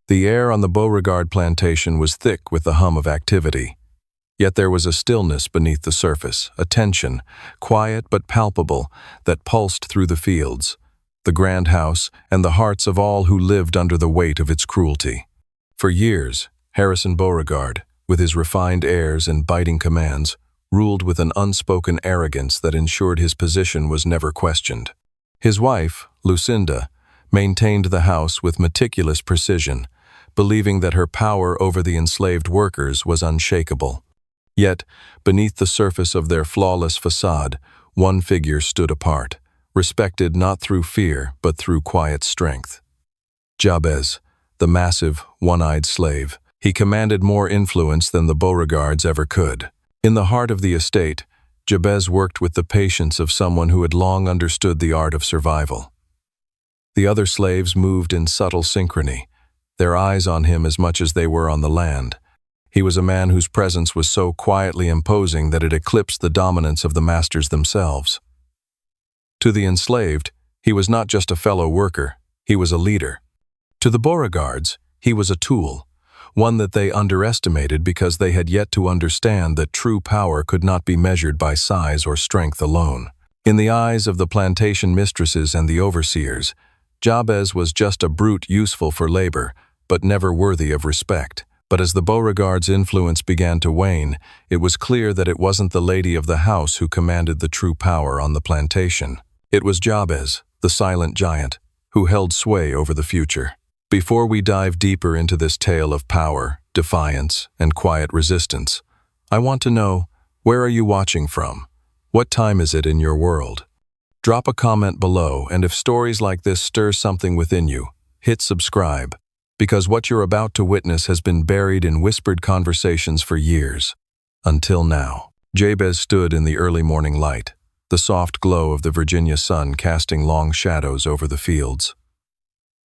The air on the Beauregard plantation was thick with the hum of activity. Yet there was a stillness beneath the surface, a tension, quiet but palpable, that pulsed through the fields, the grand house, and the hearts of all who lived under the weight of its cruelty. For years, Harrison Beauregard, with his refined airs and biting commands, ruled with an unspoken arrogance that ensured his position was never questioned. His wife, Lucinda, maintained the house with meticulous precision, believing that her power over the enslaved workers was unshakable. Yet, beneath the surface of their flawless facade, one figure stood apart, respected not through fear but through quiet strength. Jabez, the massive, one-eyed slave. He commanded more influence than the Beauregards ever could. In the heart of the estate, Jabez worked with the patience of someone who had long understood the art of survival. The other slaves moved in subtle synchrony, their eyes on him as much as they were on the land. He was a man whose presence was so quietly imposing that it eclipsed the dominance of the masters themselves. To the enslaved, he was not just a fellow worker, he was a leader. To the Beauregards, he was a tool, one that they underestimated because they had yet to understand that true power could not be measured by size or strength alone. In the eyes of the plantation mistresses and the overseers, Jabez was just a brute useful for labor, but never worthy of respect. But as the Beauregards' influence began to wane, it was clear that it wasn't the lady of the house who commanded the true power on the plantation. It was Jabez, the silent giant, who held sway over the future. Before we dive deeper into this tale of power, defiance, and quiet resistance, I want to know, where are you watching from? What time is it in your world? Drop a comment below, and if stories like this stir something within you, hit subscribe, because what you're about to witness has been buried in whispered conversations for years. Until now. Jabez stood in the early morning light, the soft glow of the Virginia sun casting long shadows over the fields.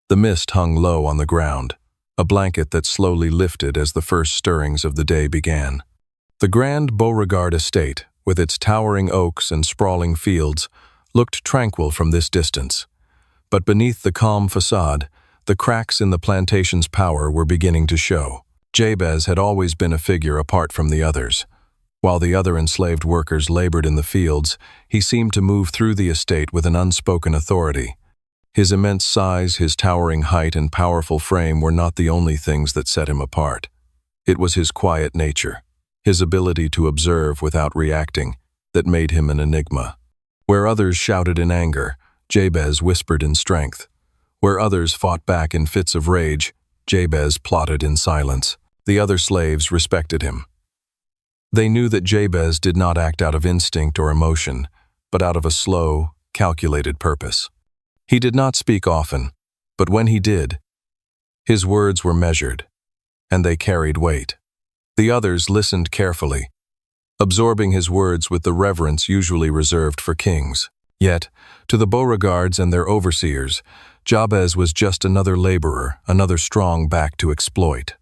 The mist hung low on the ground, a blanket that slowly lifted as the first stirrings of the day began. The grand Beauregard estate, with its towering oaks and sprawling fields, looked tranquil from this distance. But beneath the calm facade, the cracks in the plantation's power were beginning to show. Jabez had always been a figure apart from the others. While the other enslaved workers labored in the fields, he seemed to move through the estate with an unspoken authority. His immense size, his towering height, and powerful frame were not the only things that set him apart. It was his quiet nature, his ability to observe without reacting, that made him an enigma. Where others shouted in anger, Jabez whispered in strength. Where others fought back in fits of rage, Jabez plotted in silence. The other slaves respected him. They knew that Jabez did not act out of instinct or emotion, but out of a slow, calculated purpose. He did not speak often, but when he did, his words were measured, and they carried weight. The others listened carefully, absorbing his words with the reverence usually reserved for kings. Yet, to the Beauregards and their overseers, Jabez was just another laborer, another strong back to exploit.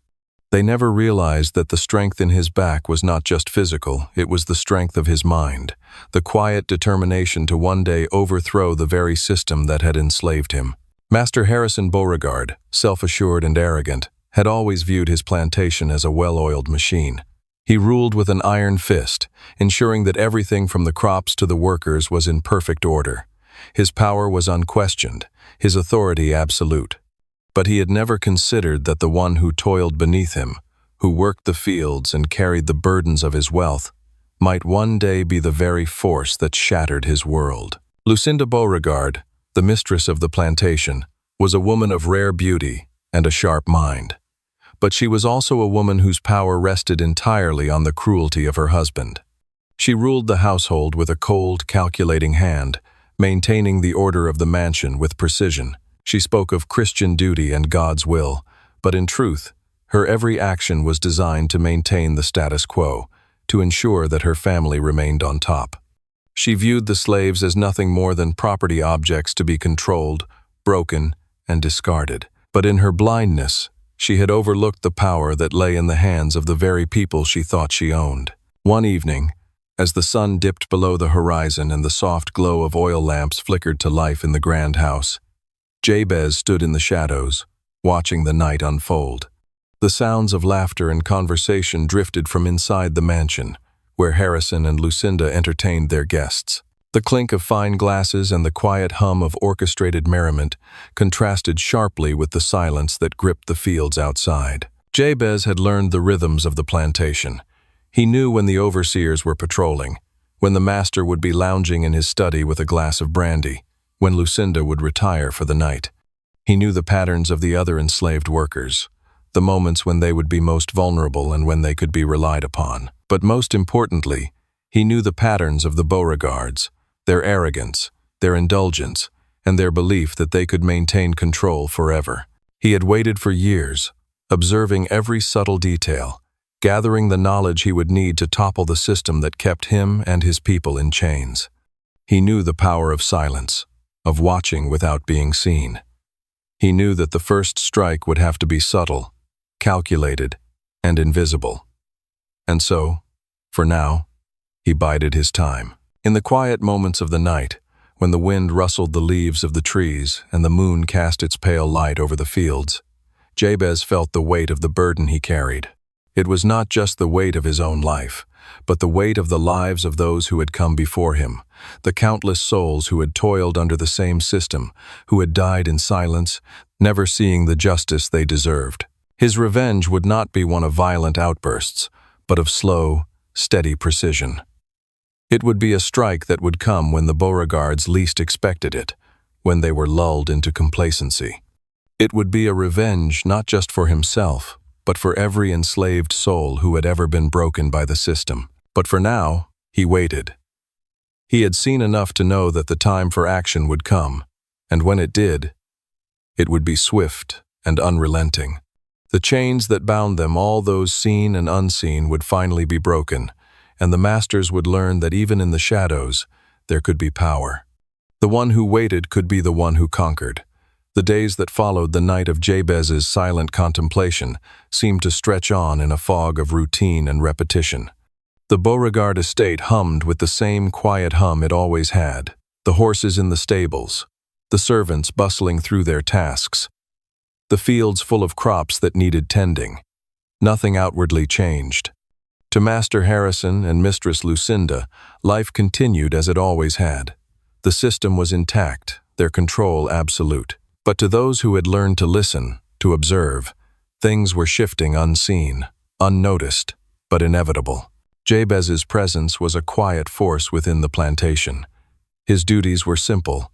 They never realized that the strength in his back was not just physical, it was the strength of his mind, the quiet determination to one day overthrow the very system that had enslaved him. Master Harrison Beauregard, self-assured and arrogant, had always viewed his plantation as a well-oiled machine. He ruled with an iron fist, ensuring that everything from the crops to the workers was in perfect order. His power was unquestioned, his authority absolute. But he had never considered that the one who toiled beneath him, who worked the fields and carried the burdens of his wealth, might one day be the very force that shattered his world. Lucinda Beauregard, the mistress of the plantation, was a woman of rare beauty and a sharp mind. But she was also a woman whose power rested entirely on the cruelty of her husband. She ruled the household with a cold, calculating hand, maintaining the order of the mansion with precision. She spoke of Christian duty and God's will, but in truth, her every action was designed to maintain the status quo, to ensure that her family remained on top. She viewed the slaves as nothing more than property objects to be controlled, broken, and discarded. But in her blindness, she had overlooked the power that lay in the hands of the very people she thought she owned. One evening, as the sun dipped below the horizon and the soft glow of oil lamps flickered to life in the grand house, Jabez stood in the shadows, watching the night unfold. The sounds of laughter and conversation drifted from inside the mansion, where Harrison and Lucinda entertained their guests. The clink of fine glasses and the quiet hum of orchestrated merriment contrasted sharply with the silence that gripped the fields outside. Jabez had learned the rhythms of the plantation. He knew when the overseers were patrolling, when the master would be lounging in his study with a glass of brandy, when Lucinda would retire for the night. He knew the patterns of the other enslaved workers, the moments when they would be most vulnerable and when they could be relied upon. But most importantly, he knew the patterns of the Beauregards, their arrogance, their indulgence, and their belief that they could maintain control forever. He had waited for years, observing every subtle detail, gathering the knowledge he would need to topple the system that kept him and his people in chains. He knew the power of silence, of watching without being seen. He knew that the first strike would have to be subtle, calculated, and invisible. And so, for now, he bided his time. In the quiet moments of the night, when the wind rustled the leaves of the trees and the moon cast its pale light over the fields, Jabez felt the weight of the burden he carried. It was not just the weight of his own life, but the weight of the lives of those who had come before him, the countless souls who had toiled under the same system, who had died in silence, never seeing the justice they deserved. His revenge would not be one of violent outbursts, but of slow, steady precision. It would be a strike that would come when the Beauregards least expected it, when they were lulled into complacency. It would be a revenge not just for himself, but for every enslaved soul who had ever been broken by the system. But for now, he waited. He had seen enough to know that the time for action would come, and when it did, it would be swift and unrelenting. The chains that bound them, all those seen and unseen, would finally be broken, and the masters would learn that even in the shadows, there could be power. The one who waited could be the one who conquered. The days that followed the night of Jabez's silent contemplation seemed to stretch on in a fog of routine and repetition. The Beauregard estate hummed with the same quiet hum it always had, the horses in the stables, the servants bustling through their tasks, the fields full of crops that needed tending. Nothing outwardly changed. To Master Harrison and Mistress Lucinda, life continued as it always had. The system was intact, their control absolute. But to those who had learned to listen, to observe, things were shifting unseen, unnoticed, but inevitable. Jabez's presence was a quiet force within the plantation. His duties were simple: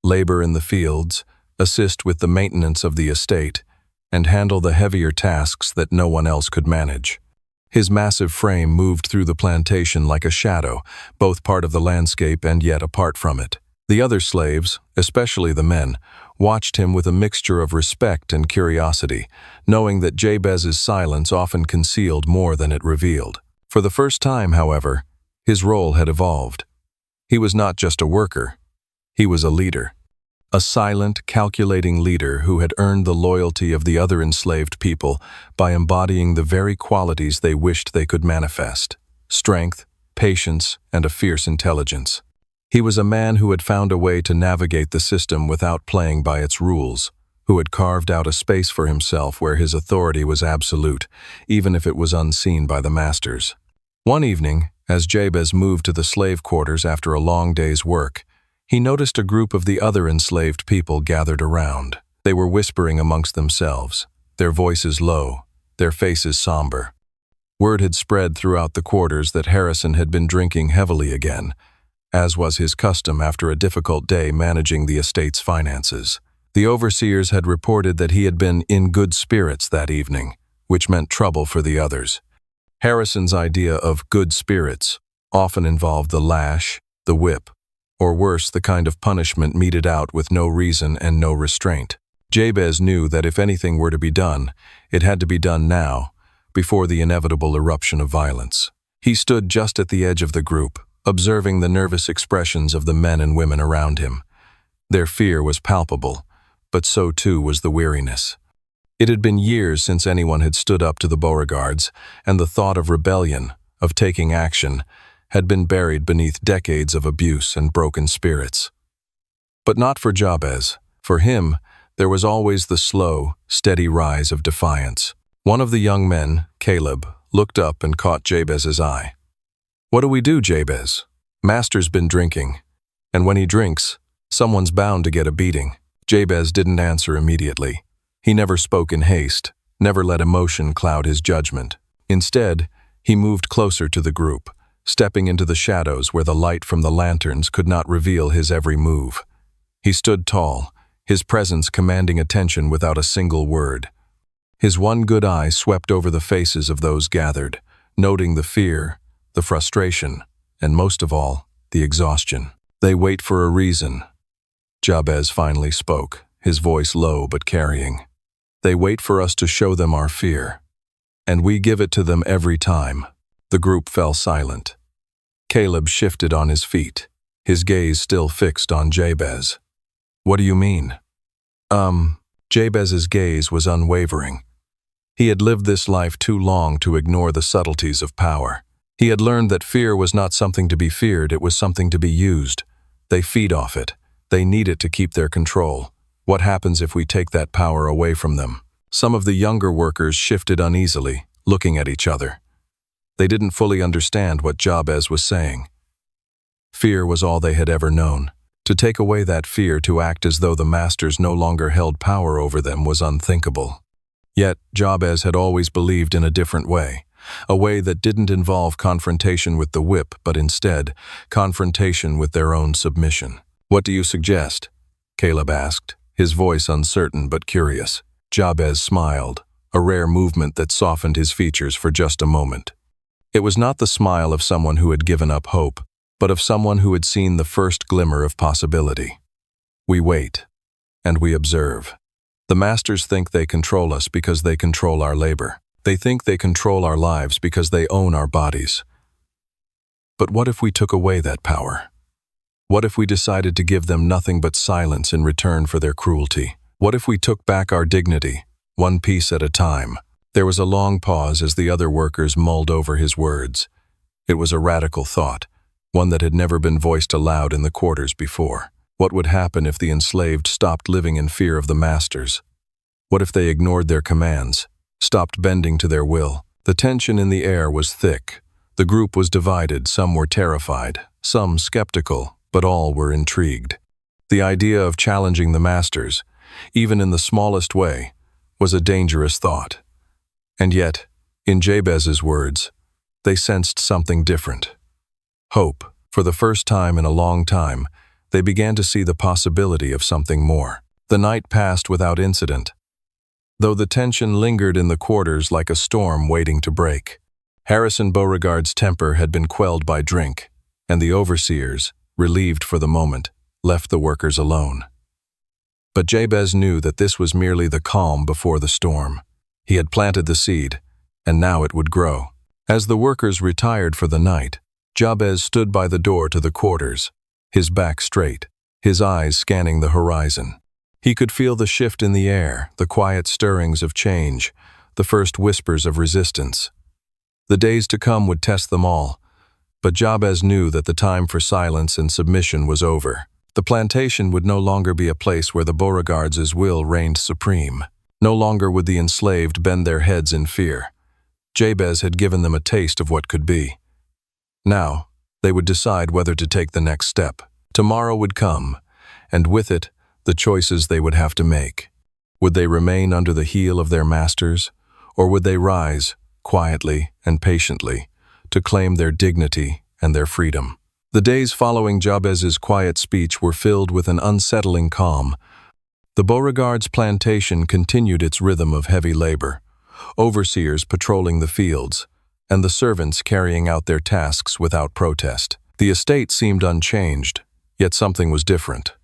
labor in the fields, assist with the maintenance of the estate, and handle the heavier tasks that no one else could manage. His massive frame moved through the plantation like a shadow, both part of the landscape and yet apart from it. The other slaves, especially the men, watched him with a mixture of respect and curiosity, knowing that Jabez's silence often concealed more than it revealed. For the first time, however, his role had evolved. He was not just a worker, he was a leader. A silent, calculating leader who had earned the loyalty of the other enslaved people by embodying the very qualities they wished they could manifest: strength, patience, and a fierce intelligence. He was a man who had found a way to navigate the system without playing by its rules, who had carved out a space for himself where his authority was absolute, even if it was unseen by the masters. One evening, as Jabez moved to the slave quarters after a long day's work, he noticed a group of the other enslaved people gathered around. They were whispering amongst themselves, their voices low, their faces somber. Word had spread throughout the quarters that Harrison had been drinking heavily again, as was his custom after a difficult day managing the estate's finances. The overseers had reported that he had been in good spirits that evening, which meant trouble for the others. Harrison's idea of good spirits often involved the lash, the whip, or worse, the kind of punishment meted out with no reason and no restraint. Jabez knew that if anything were to be done, it had to be done now, before the inevitable eruption of violence. He stood just at the edge of the group, observing the nervous expressions of the men and women around him. Their fear was palpable, but so too was the weariness. It had been years since anyone had stood up to the Beauregards, and the thought of rebellion, of taking action, had been buried beneath decades of abuse and broken spirits. But not for Jabez. For him, there was always the slow, steady rise of defiance. One of the young men, Caleb, looked up and caught Jabez's eye. "What do we do, Jabez? Master's been drinking, and when he drinks, someone's bound to get a beating." Jabez didn't answer immediately. He never spoke in haste, never let emotion cloud his judgment. Instead, he moved closer to the group, stepping into the shadows where the light from the lanterns could not reveal his every move. He stood tall, his presence commanding attention without a single word. His one good eye swept over the faces of those gathered, noting the fear, the frustration, and most of all, the exhaustion. "They wait for a reason," Jabez finally spoke, his voice low but carrying. "They wait for us to show them our fear, and we give it to them every time." The group fell silent. Caleb shifted on his feet, his gaze still fixed on Jabez. "What do you mean?" Jabez's gaze was unwavering. He had lived this life too long to ignore the subtleties of power. He had learned that fear was not something to be feared, it was something to be used. They feed off it. They need it to keep their control. What happens if we take that power away from them? Some of the younger workers shifted uneasily, looking at each other. They didn't fully understand what Jabez was saying. Fear was all they had ever known. To take away that fear, to act as though the masters no longer held power over them, was unthinkable. Yet, Jabez had always believed in a different way, a way that didn't involve confrontation with the whip, but instead, confrontation with their own submission. "What do you suggest?" Caleb asked, his voice uncertain but curious. Jabez smiled, a rare movement that softened his features for just a moment. It was not the smile of someone who had given up hope, but of someone who had seen the first glimmer of possibility. "We wait, and we observe. The masters think they control us because they control our labor. They think they control our lives because they own our bodies. But what if we took away that power? What if we decided to give them nothing but silence in return for their cruelty? What if we took back our dignity, one piece at a time?" There was a long pause as the other workers mulled over his words. It was a radical thought, one that had never been voiced aloud in the quarters before. What would happen if the enslaved stopped living in fear of the masters? What if they ignored their commands, stopped bending to their will? The tension in the air was thick. The group was divided, some were terrified, some skeptical, but all were intrigued. The idea of challenging the masters, even in the smallest way, was a dangerous thought. And yet, in Jabez's words, they sensed something different. Hope. For the first time in a long time, they began to see the possibility of something more. The night passed without incident, though the tension lingered in the quarters like a storm waiting to break. Harrison Beauregard's temper had been quelled by drink, and the overseers, relieved for the moment, left the workers alone. But Jabez knew that this was merely the calm before the storm. He had planted the seed, and now it would grow. As the workers retired for the night, Jabez stood by the door to the quarters, his back straight, his eyes scanning the horizon. He could feel the shift in the air, the quiet stirrings of change, the first whispers of resistance. The days to come would test them all, but Jabez knew that the time for silence and submission was over. The plantation would no longer be a place where the Beauregards' will reigned supreme. No longer would the enslaved bend their heads in fear. Jabez had given them a taste of what could be. Now, they would decide whether to take the next step. Tomorrow would come, and with it, the choices they would have to make. Would they remain under the heel of their masters, or would they rise, quietly and patiently, to claim their dignity and their freedom? The days following Jabez's quiet speech were filled with an unsettling calm. The Beauregards' plantation continued its rhythm of heavy labor, overseers patrolling the fields, and the servants carrying out their tasks without protest. The estate seemed unchanged, yet something was different.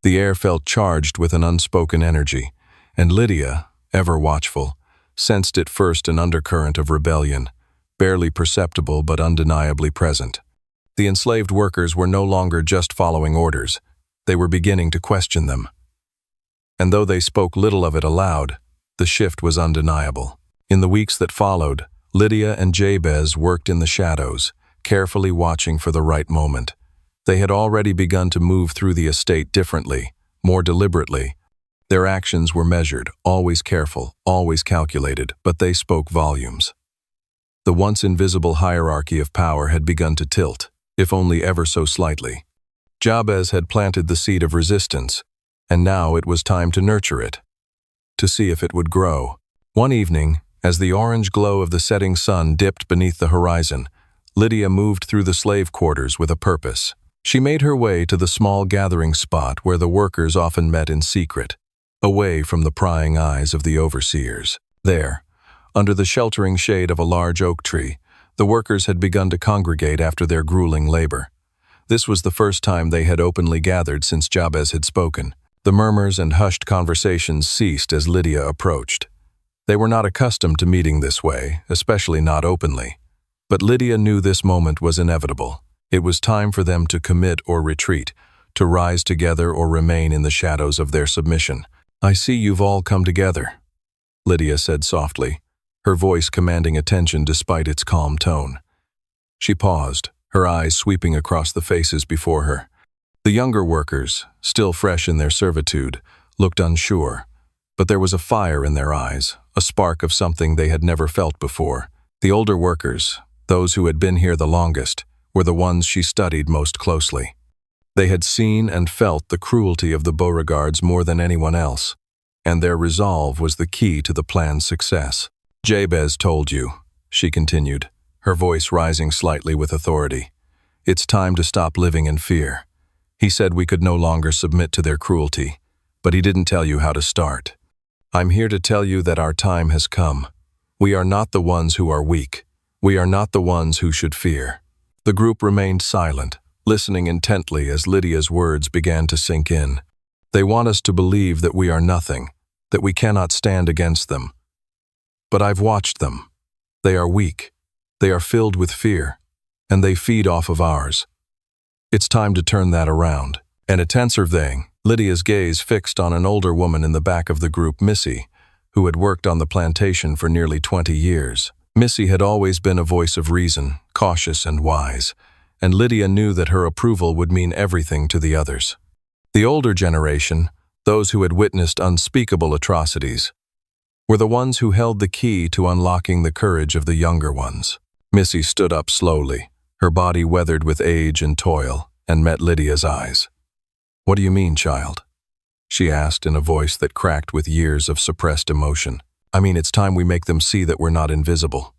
The air felt charged with an unspoken energy, and Lydia, ever watchful, sensed at first an undercurrent of rebellion, barely perceptible but undeniably present. The enslaved workers were no longer just following orders, they were beginning to question them. And though they spoke little of it aloud, the shift was undeniable. In the weeks that followed, Lydia and Jabez worked in the shadows, carefully watching for the right moment. They had already begun to move through the estate differently, more deliberately. Their actions were measured, always careful, always calculated, but they spoke volumes. The once invisible hierarchy of power had begun to tilt, if only ever so slightly. Jabez had planted the seed of resistance, and now it was time to nurture it, to see if it would grow. One evening, as the orange glow of the setting sun dipped beneath the horizon, Lydia moved through the slave quarters with a purpose. She made her way to the small gathering spot where the workers often met in secret, away from the prying eyes of the overseers. There, under the sheltering shade of a large oak tree, the workers had begun to congregate after their grueling labor. This was the first time they had openly gathered since Jabez had spoken. The murmurs and hushed conversations ceased as Lydia approached. They were not accustomed to meeting this way, especially not openly. But Lydia knew this moment was inevitable. It was time for them to commit or retreat, to rise together or remain in the shadows of their submission. "I see you've all come together," Lydia said softly, her voice commanding attention despite its calm tone. She paused, her eyes sweeping across the faces before her. The younger workers, still fresh in their servitude, looked unsure, but there was a fire in their eyes, a spark of something they had never felt before. The older workers, those who had been here the longest, were the ones she studied most closely. They had seen and felt the cruelty of the Beauregards more than anyone else, and their resolve was the key to the plan's success. "Jabez told you," she continued, her voice rising slightly with authority. "It's time to stop living in fear. He said we could no longer submit to their cruelty, but he didn't tell you how to start. I'm here to tell you that our time has come. We are not the ones who are weak. We are not the ones who should fear." The group remained silent, listening intently as Lydia's words began to sink in. "They want us to believe that we are nothing, that we cannot stand against them. But I've watched them. They are weak. They are filled with fear, and they feed off of ours. It's time to turn that around." And a tenser thing, Lydia's gaze fixed on an older woman in the back of the group, Missy, who had worked on the plantation for nearly 20 years. Missy had always been a voice of reason, cautious and wise, and Lydia knew that her approval would mean everything to the others. The older generation, those who had witnessed unspeakable atrocities, were the ones who held the key to unlocking the courage of the younger ones. Missy stood up slowly, her body weathered with age and toil, and met Lydia's eyes. "What do you mean, child?" she asked in a voice that cracked with years of suppressed emotion. "I mean, it's time we make them see that we're not invisible,"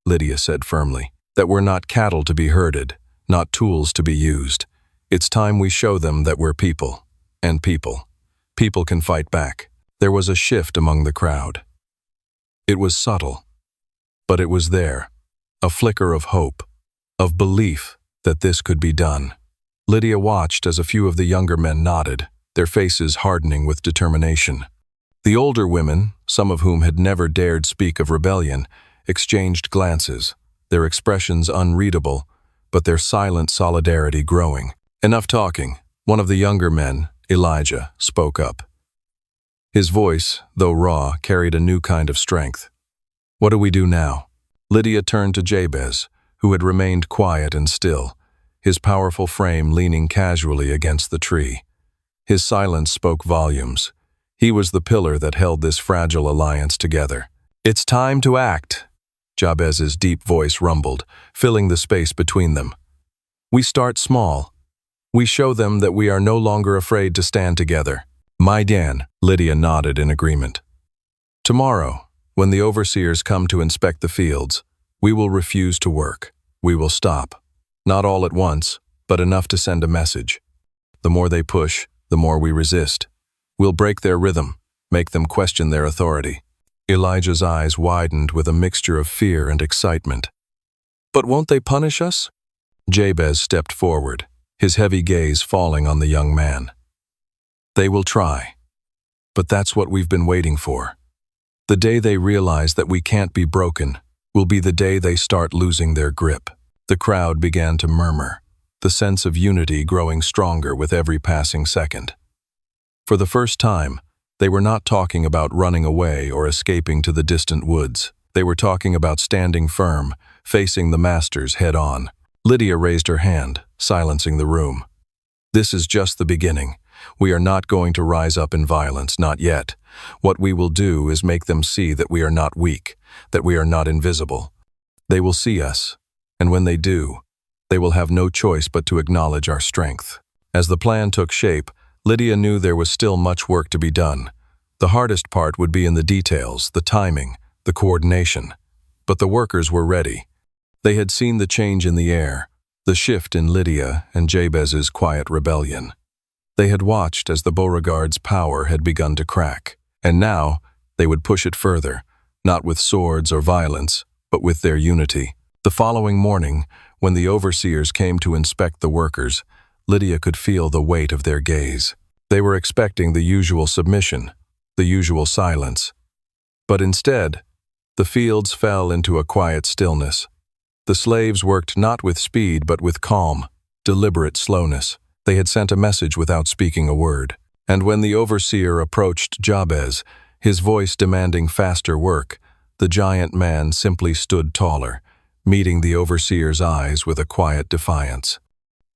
Lydia said firmly. "That we're not cattle to be herded, not tools to be used. It's time we show them that we're people, and people can fight back." There was a shift among the crowd. It was subtle, but it was there, a flicker of hope, of belief that this could be done. Lydia watched as a few of the younger men nodded, their faces hardening with determination. The older women, some of whom had never dared speak of rebellion, exchanged glances, their expressions unreadable, but their silent solidarity growing. "Enough talking." One of the younger men, Elijah, spoke up. His voice, though raw, carried a new kind of strength. "What do we do now?" Lydia turned to Jabez, who had remained quiet and still, his powerful frame leaning casually against the tree. His silence spoke volumes. He was the pillar that held this fragile alliance together. "It's time to act," Jabez's deep voice rumbled, filling the space between them. "We start small. We show them that we are no longer afraid to stand together." "My Dan," Lydia nodded in agreement. "Tomorrow, when the overseers come to inspect the fields, we will refuse to work. We will stop. Not all at once, but enough to send a message. The more they push, the more we resist. We'll break their rhythm, make them question their authority." Elijah's eyes widened with a mixture of fear and excitement. "But won't they punish us?" Jabez stepped forward, his heavy gaze falling on the young man. "They will try. But that's what we've been waiting for. The day they realize that we can't be broken will be the day they start losing their grip." The crowd began to murmur, the sense of unity growing stronger with every passing second. For the first time, they were not talking about running away or escaping to the distant woods. They were talking about standing firm, facing the masters head-on. Lydia raised her hand, silencing the room. "This is just the beginning. We are not going to rise up in violence, not yet. What we will do is make them see that we are not weak, that we are not invisible. They will see us, and when they do, they will have no choice but to acknowledge our strength. As the plan took shape, Lydia knew there was still much work to be done. The hardest part would be in the details, the timing, the coordination. But the workers were ready. They had seen the change in the air, the shift in Lydia and Jabez's quiet rebellion. They had watched as the Beauregard's power had begun to crack, and now they would push it further, not with swords or violence, but with their unity. The following morning, when the overseers came to inspect the workers, Lydia could feel the weight of their gaze. They were expecting the usual submission, the usual silence. But instead, the fields fell into a quiet stillness. The slaves worked not with speed but with calm, deliberate slowness. They had sent a message without speaking a word. And when the overseer approached Jabez, his voice demanding faster work, the giant man simply stood taller, meeting the overseer's eyes with a quiet defiance.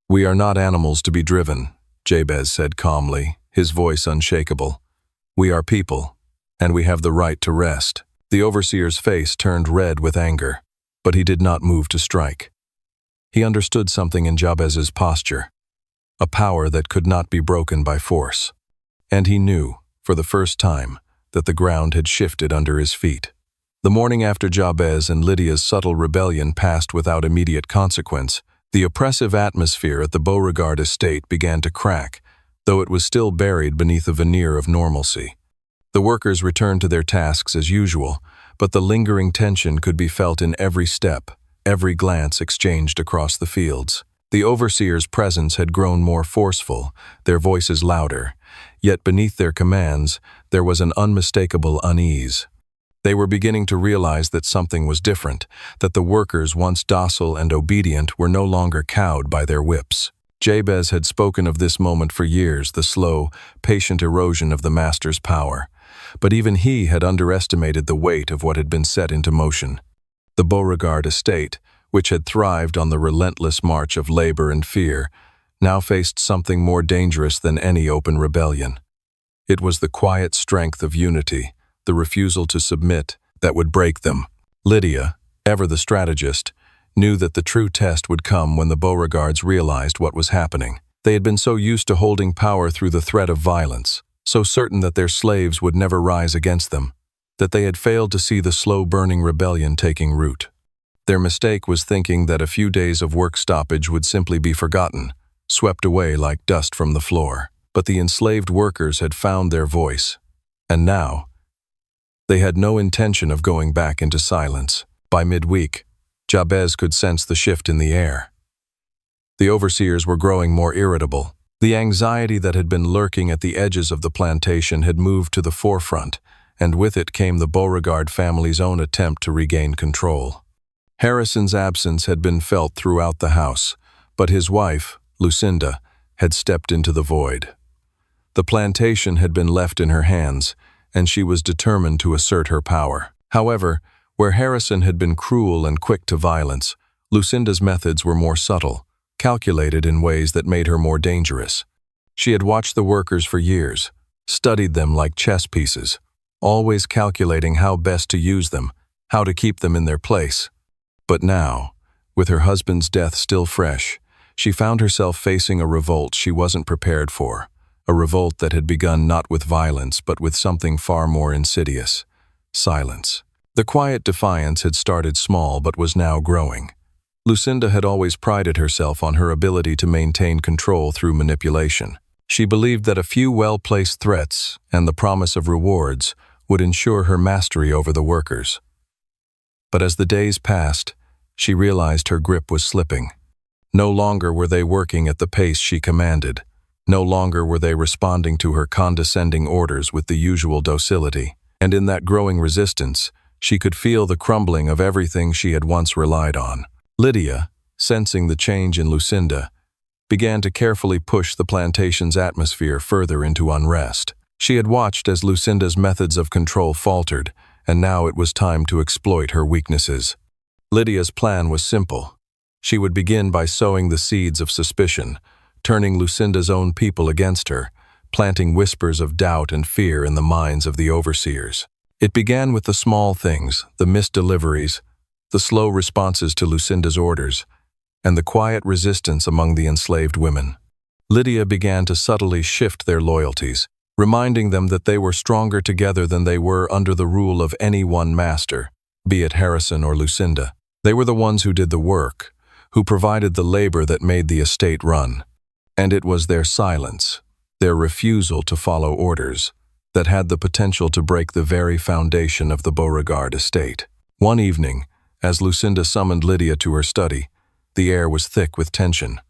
"We are not animals to be driven," Jabez said calmly, his voice unshakable. "We are people, and we have the right to rest." The overseer's face turned red with anger, but he did not move to strike. He understood something in Jabez's posture, a power that could not be broken by force. And he knew, for the first time, that the ground had shifted under his feet. The morning after Jabez and Lydia's subtle rebellion passed without immediate consequence, the oppressive atmosphere at the Beauregard estate began to crack, though it was still buried beneath a veneer of normalcy. The workers returned to their tasks as usual, but the lingering tension could be felt in every step, every glance exchanged across the fields. The overseer's presence had grown more forceful, their voices louder, yet beneath their commands there was an unmistakable unease. They were beginning to realize that something was different, that the workers, once docile and obedient, were no longer cowed by their whips. Jabez had spoken of this moment for years, the slow, patient erosion of the master's power. But even he had underestimated the weight of what had been set into motion. The Beauregard estate, which had thrived on the relentless march of labor and fear, now faced something more dangerous than any open rebellion. It was the quiet strength of unity, the refusal to submit, that would break them. Lydia, ever the strategist, knew that the true test would come when the Beauregards realized what was happening. They had been so used to holding power through the threat of violence, so certain that their slaves would never rise against them, that they had failed to see the slow-burning rebellion taking root. Their mistake was thinking that a few days of work stoppage would simply be forgotten, swept away like dust from the floor. But the enslaved workers had found their voice, and now, they had no intention of going back into silence. By midweek, Jabez could sense the shift in the air. The overseers were growing more irritable. The anxiety that had been lurking at the edges of the plantation had moved to the forefront, and with it came the Beauregard family's own attempt to regain control. Harrison's absence had been felt throughout the house, but his wife, Lucinda, had stepped into the void. The plantation had been left in her hands, and she was determined to assert her power. However, where Harrison had been cruel and quick to violence, Lucinda's methods were more subtle, calculated in ways that made her more dangerous. She had watched the workers for years, studied them like chess pieces, always calculating how best to use them, how to keep them in their place. But now, with her husband's death still fresh, she found herself facing a revolt she wasn't prepared for, a revolt that had begun not with violence but with something far more insidious: silence. The quiet defiance had started small but was now growing. Lucinda had always prided herself on her ability to maintain control through manipulation. She believed that a few well-placed threats and the promise of rewards would ensure her mastery over the workers. But as the days passed, she realized her grip was slipping. No longer were they working at the pace she commanded. No longer were they responding to her condescending orders with the usual docility. And in that growing resistance, she could feel the crumbling of everything she had once relied on. Lydia, sensing the change in Lucinda, began to carefully push the plantation's atmosphere further into unrest. She had watched as Lucinda's methods of control faltered, and now it was time to exploit her weaknesses. Lydia's plan was simple. She would begin by sowing the seeds of suspicion, turning Lucinda's own people against her, planting whispers of doubt and fear in the minds of the overseers. It began with the small things, the missed deliveries, the slow responses to Lucinda's orders, and the quiet resistance among the enslaved women. Lydia began to subtly shift their loyalties, reminding them that they were stronger together than they were under the rule of any one master, be it Harrison or Lucinda. They were the ones who did the work, who provided the labor that made the estate run. And it was their silence, their refusal to follow orders, that had the potential to break the very foundation of the Beauregard estate. One evening, as Lucinda summoned Lydia to her study, the air was thick with tension.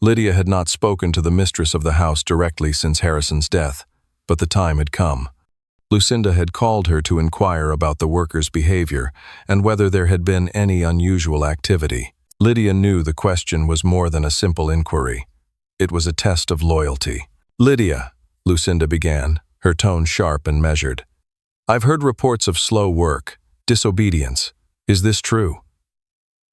Lydia had not spoken to the mistress of the house directly since Harrison's death, but the time had come. Lucinda had called her to inquire about the workers' behavior and whether there had been any unusual activity. Lydia knew the question was more than a simple inquiry. It was a test of loyalty. "Lydia," Lucinda began, her tone sharp and measured. "I've heard reports of slow work, disobedience. Is this true?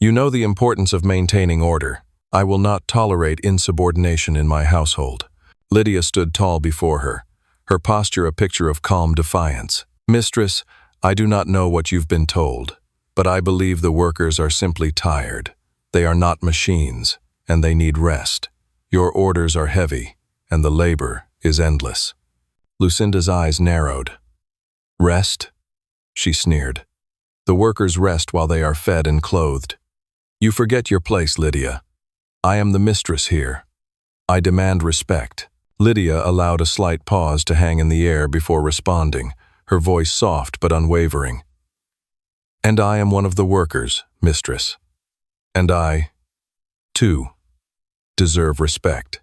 You know the importance of maintaining order. I will not tolerate insubordination in my household." Lydia stood tall before her, her posture a picture of calm defiance. "Mistress, I do not know what you've been told, but I believe the workers are simply tired. They are not machines, and they need rest. Your orders are heavy, and the labor is endless." Lucinda's eyes narrowed. "Rest?" she sneered. "The workers rest while they are fed and clothed. You forget your place, Lydia. I am the mistress here. I demand respect." Lydia allowed a slight pause to hang in the air before responding, her voice soft but unwavering. "And I am one of the workers, mistress. And I, too, deserve respect.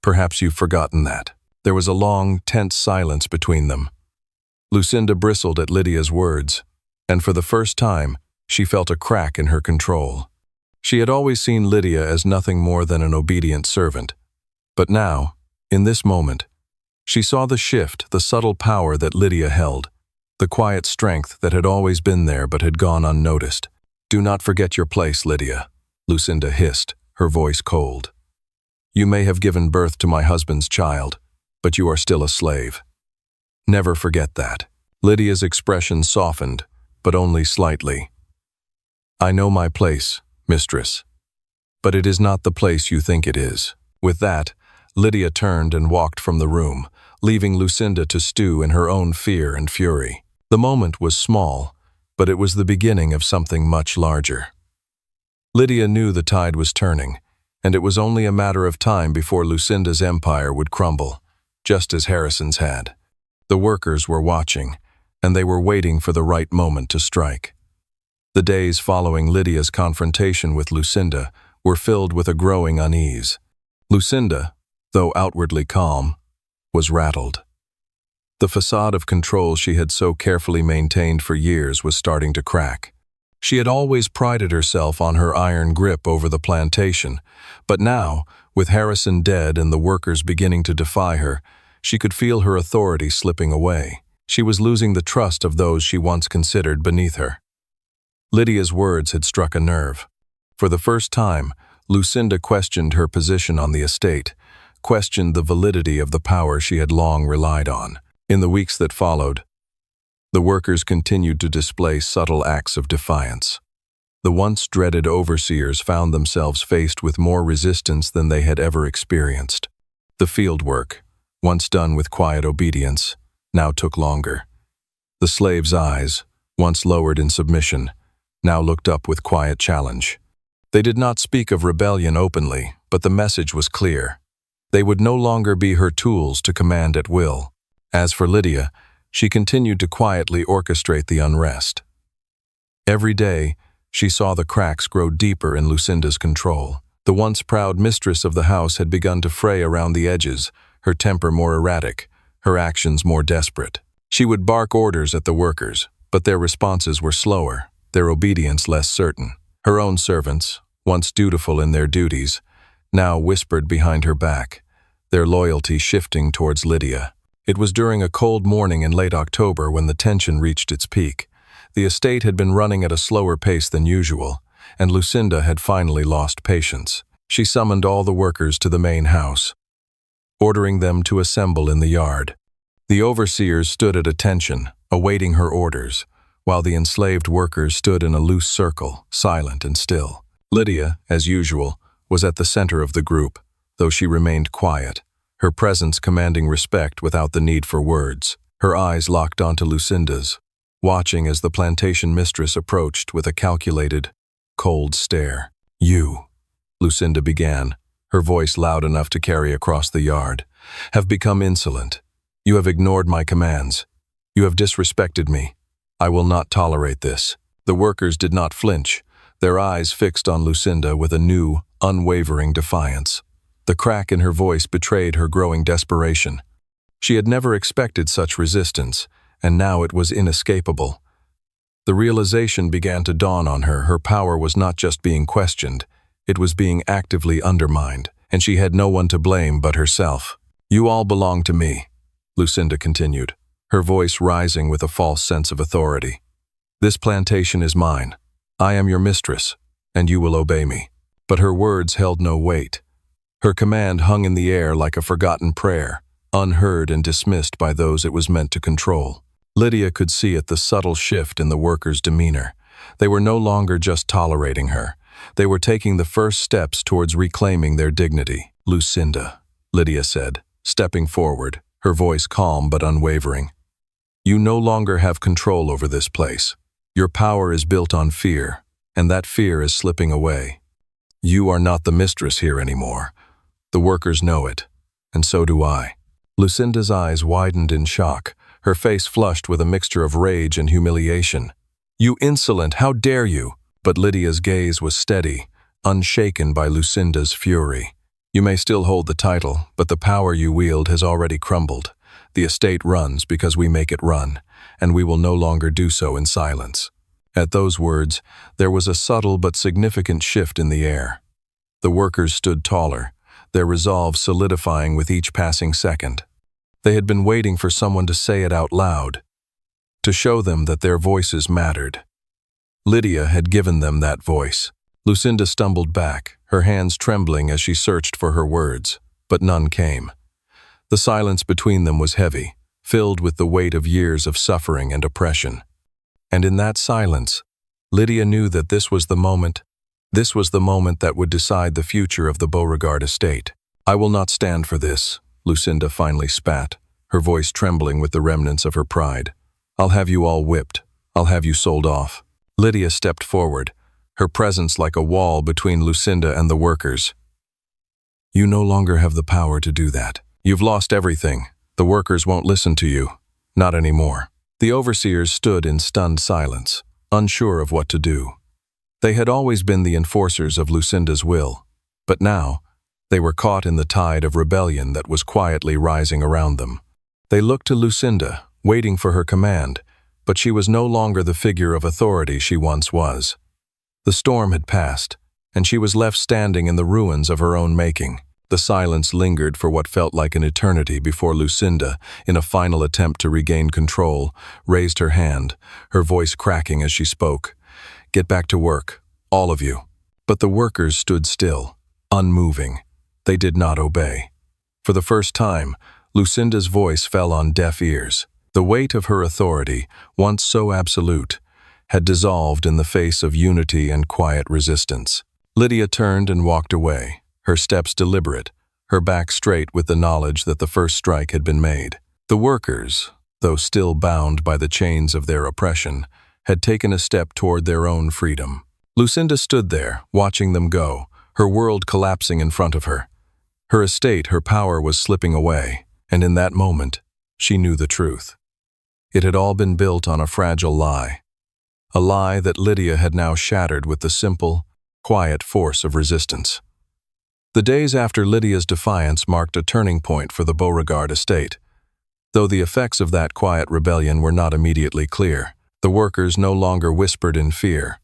Perhaps you've forgotten that." There was a long, tense silence between them. Lucinda bristled at Lydia's words, and for the first time, she felt a crack in her control. She had always seen Lydia as nothing more than an obedient servant. But now, in this moment, she saw the shift, the subtle power that Lydia held, the quiet strength that had always been there but had gone unnoticed. "Do not forget your place, Lydia," Lucinda hissed, her voice cold. "You may have given birth to my husband's child, but you are still a slave. Never forget that." Lydia's expression softened, but only slightly. "I know my place, mistress, but it is not the place you think it is." With that, Lydia turned and walked from the room, leaving Lucinda to stew in her own fear and fury. The moment was small, but it was the beginning of something much larger. Lydia knew the tide was turning, and it was only a matter of time before Lucinda's empire would crumble, just as Harrison's had. The workers were watching, and they were waiting for the right moment to strike. The days following Lydia's confrontation with Lucinda were filled with a growing unease. Lucinda, though outwardly calm, was rattled. The facade of control she had so carefully maintained for years was starting to crack. She had always prided herself on her iron grip over the plantation, but now, with Harrison dead and the workers beginning to defy her, she could feel her authority slipping away. She was losing the trust of those she once considered beneath her. Lydia's words had struck a nerve. For the first time, Lucinda questioned her position on the estate, questioned the validity of the power she had long relied on. In the weeks that followed, the workers continued to display subtle acts of defiance. The once dreaded overseers found themselves faced with more resistance than they had ever experienced. The field work, once done with quiet obedience, now took longer. The slaves' eyes, once lowered in submission, now looked up with quiet challenge. They did not speak of rebellion openly, but the message was clear. They would no longer be her tools to command at will. As for Lydia, she continued to quietly orchestrate the unrest. Every day, she saw the cracks grow deeper in Lucinda's control. The once proud mistress of the house had begun to fray around the edges, her temper more erratic, her actions more desperate. She would bark orders at the workers, but their responses were slower, their obedience less certain. Her own servants, once dutiful in their duties, now whispered behind her back, their loyalty shifting towards Lydia. It was during a cold morning in late October when the tension reached its peak. The estate had been running at a slower pace than usual, and Lucinda had finally lost patience. She summoned all the workers to the main house. ordering them to assemble in the yard. The overseers stood at attention, awaiting her orders, while the enslaved workers stood in a loose circle, silent and still. Lydia, as usual, was at the center of the group, though she remained quiet, her presence commanding respect without the need for words. Her eyes locked onto Lucinda's, watching as the plantation mistress approached with a calculated, cold stare. "You," Lucinda began, her voice loud enough to carry across the yard, "have become insolent. You have ignored my commands. You have disrespected me. I will not tolerate this." The workers did not flinch, their eyes fixed on Lucinda with a new, unwavering defiance. The crack in her voice betrayed her growing desperation. She had never expected such resistance, and now it was inescapable. The realization began to dawn on her. Her power was not just being questioned, it was being actively undermined, and she had no one to blame but herself. "You all belong to me," Lucinda continued, her voice rising with a false sense of authority. "This plantation is mine. I am your mistress, and you will obey me." But her words held no weight. Her command hung in the air like a forgotten prayer, unheard and dismissed by those it was meant to control. Lydia could see it, the subtle shift in the workers' demeanor. They were no longer just tolerating her. They were taking the first steps towards reclaiming their dignity. "Lucinda," Lydia said, stepping forward, her voice calm but unwavering. "You no longer have control over this place. Your power is built on fear, and that fear is slipping away. You are not the mistress here anymore. The workers know it, and so do I." Lucinda's eyes widened in shock, her face flushed with a mixture of rage and humiliation. "You insolent, how dare you?" But Lydia's gaze was steady, unshaken by Lucinda's fury. "You may still hold the title, but the power you wield has already crumbled. The estate runs because we make it run, and we will no longer do so in silence." At those words, there was a subtle but significant shift in the air. The workers stood taller, their resolve solidifying with each passing second. They had been waiting for someone to say it out loud, to show them that their voices mattered. Lydia had given them that voice. Lucinda stumbled back, her hands trembling as she searched for her words, but none came. The silence between them was heavy, filled with the weight of years of suffering and oppression. And in that silence, Lydia knew that this was the moment that would decide the future of the Beauregard estate. "I will not stand for this," Lucinda finally spat, her voice trembling with the remnants of her pride. "I'll have you all whipped. I'll have you sold off." Lydia stepped forward, her presence like a wall between Lucinda and the workers. "You no longer have the power to do that. You've lost everything. The workers won't listen to you. Not anymore." The overseers stood in stunned silence, unsure of what to do. They had always been the enforcers of Lucinda's will, but now they were caught in the tide of rebellion that was quietly rising around them. They looked to Lucinda, waiting for her command, but she was no longer the figure of authority she once was. The storm had passed, and she was left standing in the ruins of her own making. The silence lingered for what felt like an eternity before Lucinda, in a final attempt to regain control, raised her hand, her voice cracking as she spoke. "Get back to work, all of you." But the workers stood still, unmoving. They did not obey. For the first time, Lucinda's voice fell on deaf ears. The weight of her authority, once so absolute, had dissolved in the face of unity and quiet resistance. Lydia turned and walked away, her steps deliberate, her back straight with the knowledge that the first strike had been made. The workers, though still bound by the chains of their oppression, had taken a step toward their own freedom. Lucinda stood there, watching them go, her world collapsing in front of her. Her estate, her power was slipping away, and in that moment, she knew the truth. It had all been built on a fragile lie, a lie that Lydia had now shattered with the simple, quiet force of resistance. The days after Lydia's defiance marked a turning point for the Beauregard estate. Though the effects of that quiet rebellion were not immediately clear, the workers no longer whispered in fear,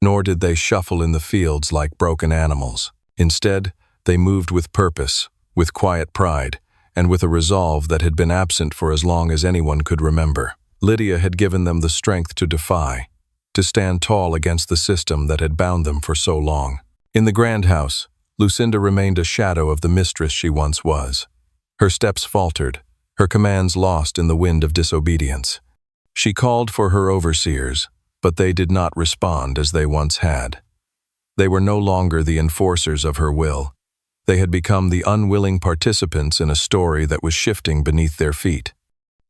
nor did they shuffle in the fields like broken animals. Instead, they moved with purpose, with quiet pride, and with a resolve that had been absent for as long as anyone could remember. Lydia had given them the strength to defy, to stand tall against the system that had bound them for so long. In the grand house, Lucinda remained a shadow of the mistress she once was. Her steps faltered, her commands lost in the wind of disobedience. She called for her overseers, but they did not respond as they once had. They were no longer the enforcers of her will. They had become the unwilling participants in a story that was shifting beneath their feet.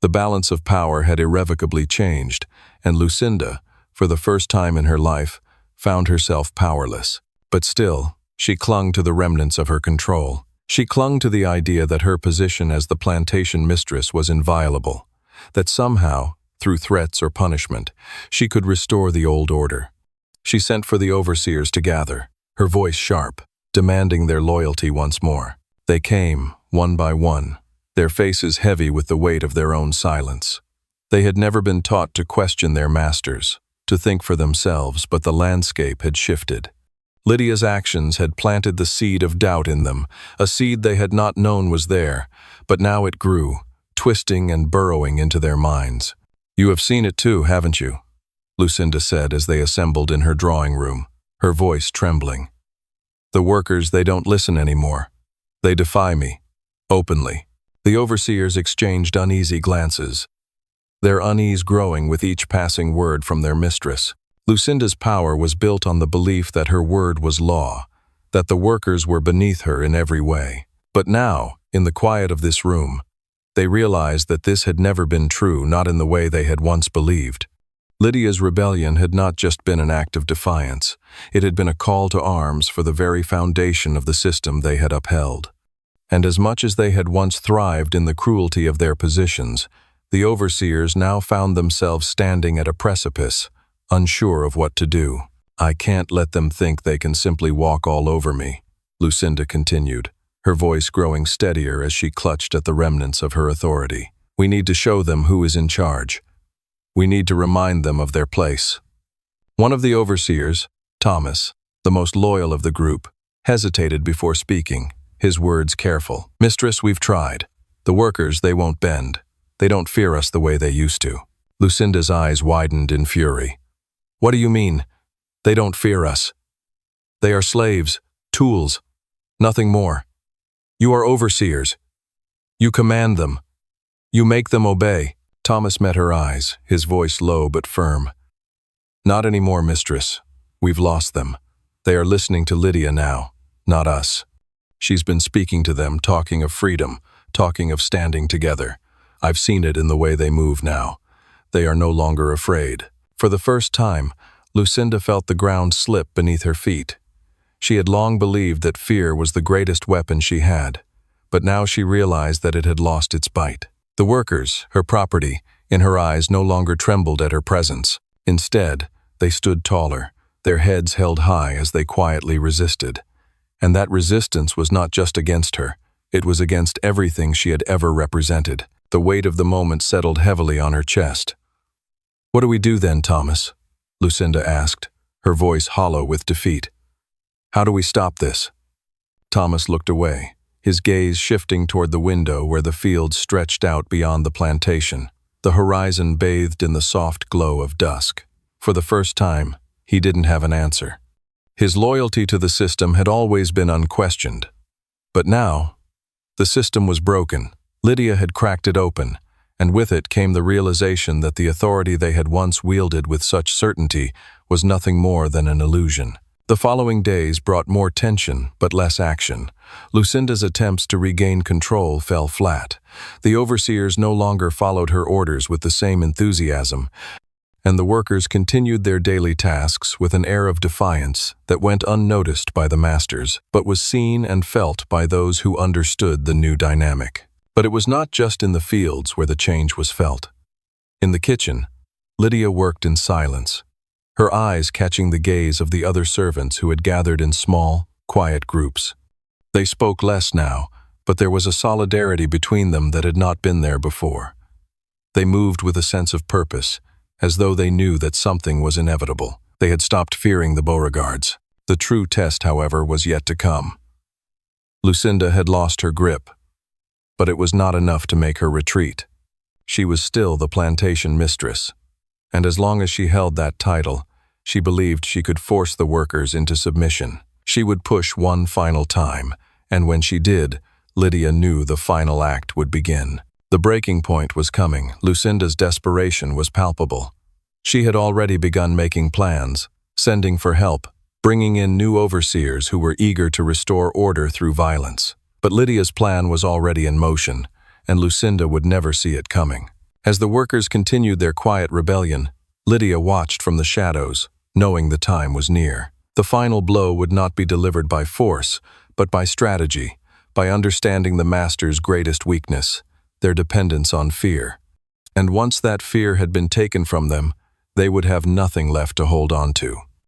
The balance of power had irrevocably changed, and Lucinda, for the first time in her life, found herself powerless. But still, she clung to the remnants of her control. She clung to the idea that her position as the plantation mistress was inviolable, that somehow, through threats or punishment, she could restore the old order. She sent for the overseers to gather, her voice sharp, demanding their loyalty once more. They came, one by one, their faces heavy with the weight of their own silence. They had never been taught to question their masters, to think for themselves, but the landscape had shifted. Lydia's actions had planted the seed of doubt in them, a seed they had not known was there, but now it grew, twisting and burrowing into their minds. "You have seen it too, haven't you?" Lucinda said as they assembled in her drawing room, her voice trembling. "The workers, they don't listen anymore. They defy me, openly." The overseers exchanged uneasy glances, their unease growing with each passing word from their mistress. Lucinda's power was built on the belief that her word was law, that the workers were beneath her in every way. But now, in the quiet of this room, they realized that this had never been true, not in the way they had once believed. Lydia's rebellion had not just been an act of defiance, it had been a call to arms for the very foundation of the system they had upheld. And as much as they had once thrived in the cruelty of their positions, the overseers now found themselves standing at a precipice, unsure of what to do. "I can't let them think they can simply walk all over me," Lucinda continued, her voice growing steadier as she clutched at the remnants of her authority. "We need to show them who is in charge. We need to remind them of their place." One of the overseers, Thomas, the most loyal of the group, hesitated before speaking, his words careful. "Mistress, we've tried. The workers, they won't bend. They don't fear us the way they used to." Lucinda's eyes widened in fury. "What do you mean? They don't fear us. They are slaves, tools, nothing more. You are overseers. You command them. You make them obey." Thomas met her eyes, his voice low but firm. "Not anymore, mistress. We've lost them. They are listening to Lydia now, not us. She's been speaking to them, talking of freedom, talking of standing together. I've seen it in the way they move now. They are no longer afraid." For the first time, Lucinda felt the ground slip beneath her feet. She had long believed that fear was the greatest weapon she had, but now she realized that it had lost its bite. The workers, her property, in her eyes no longer trembled at her presence. Instead, they stood taller, their heads held high as they quietly resisted. And that resistance was not just against her, it was against everything she had ever represented. The weight of the moment settled heavily on her chest. "What do we do then, Thomas?" Lucinda asked, her voice hollow with defeat. "How do we stop this?" Thomas looked away, his gaze shifting toward the window where the fields stretched out beyond the plantation, the horizon bathed in the soft glow of dusk. For the first time, he didn't have an answer. His loyalty to the system had always been unquestioned. But now, the system was broken. Lydia had cracked it open, and with it came the realization that the authority they had once wielded with such certainty was nothing more than an illusion. The following days brought more tension but less action. Lucinda's attempts to regain control fell flat. The overseers no longer followed her orders with the same enthusiasm, and the workers continued their daily tasks with an air of defiance that went unnoticed by the masters, but was seen and felt by those who understood the new dynamic. But it was not just in the fields where the change was felt. In the kitchen, Lydia worked in silence, her eyes catching the gaze of the other servants who had gathered in small, quiet groups. They spoke less now, but there was a solidarity between them that had not been there before. They moved with a sense of purpose, as though they knew that something was inevitable. They had stopped fearing the Beauregards. The true test, however, was yet to come. Lucinda had lost her grip, but it was not enough to make her retreat. She was still the plantation mistress, and as long as she held that title, she believed she could force the workers into submission. She would push one final time, and when she did, Lydia knew the final act would begin. The breaking point was coming. Lucinda's desperation was palpable. She had already begun making plans, sending for help, bringing in new overseers who were eager to restore order through violence. But Lydia's plan was already in motion, and Lucinda would never see it coming. As the workers continued their quiet rebellion, Lydia watched from the shadows, knowing the time was near. The final blow would not be delivered by force, but by strategy, by understanding the master's greatest weakness, their dependence on fear. And once that fear had been taken from them, they would have nothing left to hold on to.